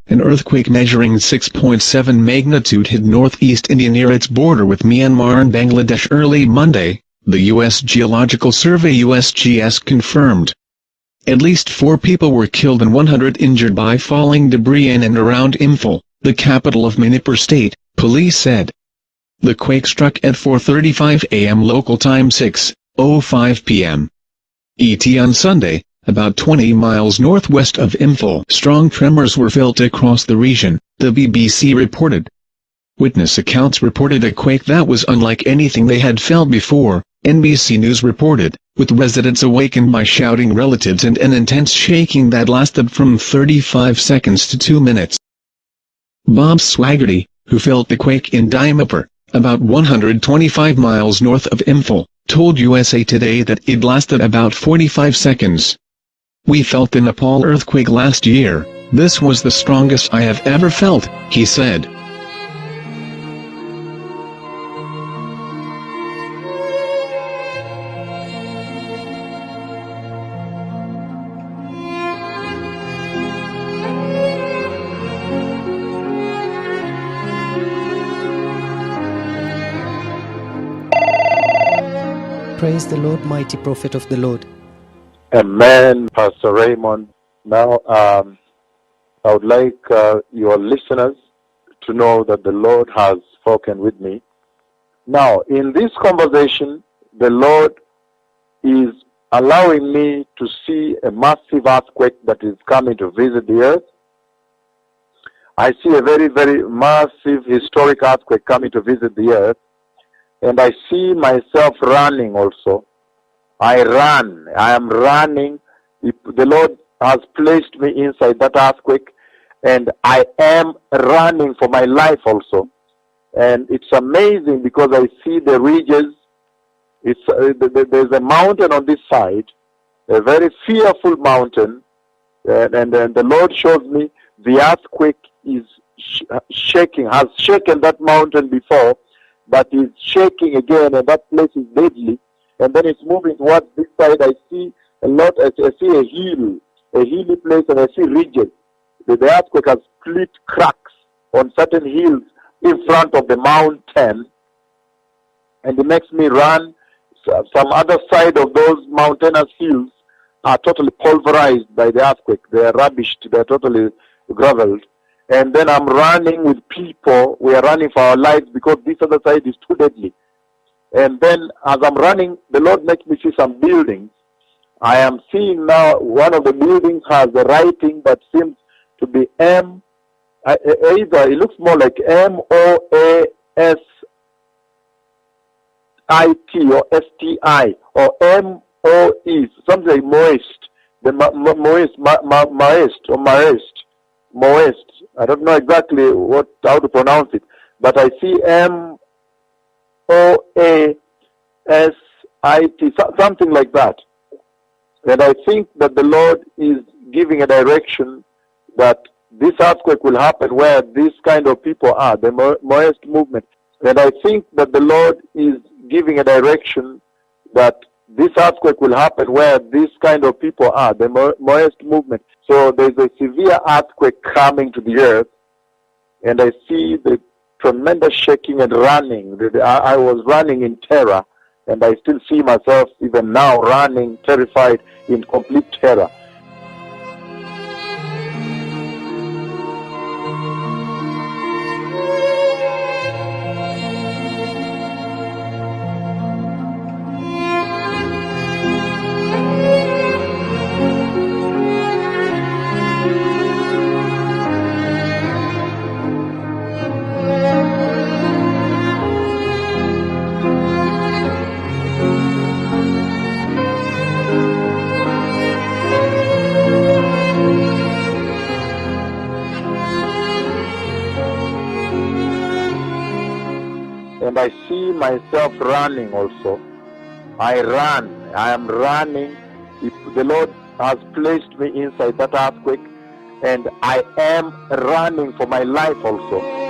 An earthquake measuring 6.7 magnitude hit northeast India near its border with Myanmar and Bangladesh early Monday, the U.S. Geological Survey (USGS) confirmed. At least 4 people were killed and 100 injured by falling debris in and around Imphal, the capital of Manipur state, police said. The quake struck at 4:35 a.m. local time 6:05 p.m. ET on Sunday, about 20 miles northwest of Imphal. Strong tremors were felt across the region, the BBC reported. Witness accounts reported a quake that was unlike anything they had felt before, NBC News reported, with residents awakened by shouting relatives and an intense shaking that lasted from 35 seconds to 2 minutes. Bob Swaggerty, who felt the quake in Dimapur, about 125 miles north of Imphal, told USA Today that it lasted about 45 seconds. "We felt the Nepal earthquake last year. This was the strongest I have ever felt," he said. Praise the Lord, mighty prophet of the Lord. Amen, Pastor Raymond. Now, I would like your listeners to know that the Lord has spoken with me. Now, in this conversation, the Lord is allowing me to see a massive earthquake that is coming to visit the earth. I see a very, very massive historic earthquake coming to visit the earth. And I see myself running also. I am running. The Lord has placed me inside that earthquake, and I am running for my life also. And it's amazing because I see the ridges. There's a mountain on this side, a very fearful mountain, and the Lord shows me the earthquake is shaking, has shaken that mountain before, but is shaking again, and that place is deadly. And then it's moving towards this side. I see a lot. I see a hilly place, and I see ridges. The earthquake has split cracks on certain hills in front of the mountain, and it makes me run. Some other side of those mountainous hills are totally pulverized by the earthquake. They are rubbished. They are totally gravelled. And then I'm running with people. We are running for our lives because this other side is too deadly. And then as I'm running, the Lord makes me see some buildings. I am seeing now one of the buildings has a writing that seems to be M. Either it looks more like MOASIT or STI or MOE, something like moist. The moist. I don't know exactly how to pronounce it, but I see MOASIT, something like that. And I think that the Lord is giving a direction that this earthquake will happen where these kind of people are, the moist movement. And I think that the Lord is giving a direction that this earthquake will happen where these kind of people are, the moist movement. So there's a severe earthquake coming to the earth, and I see the tremendous shaking and running. I was running in terror, and I still see myself even now running, terrified, in complete terror. And I see myself running also. I am running. The Lord has placed me inside that earthquake, and I am running for my life also.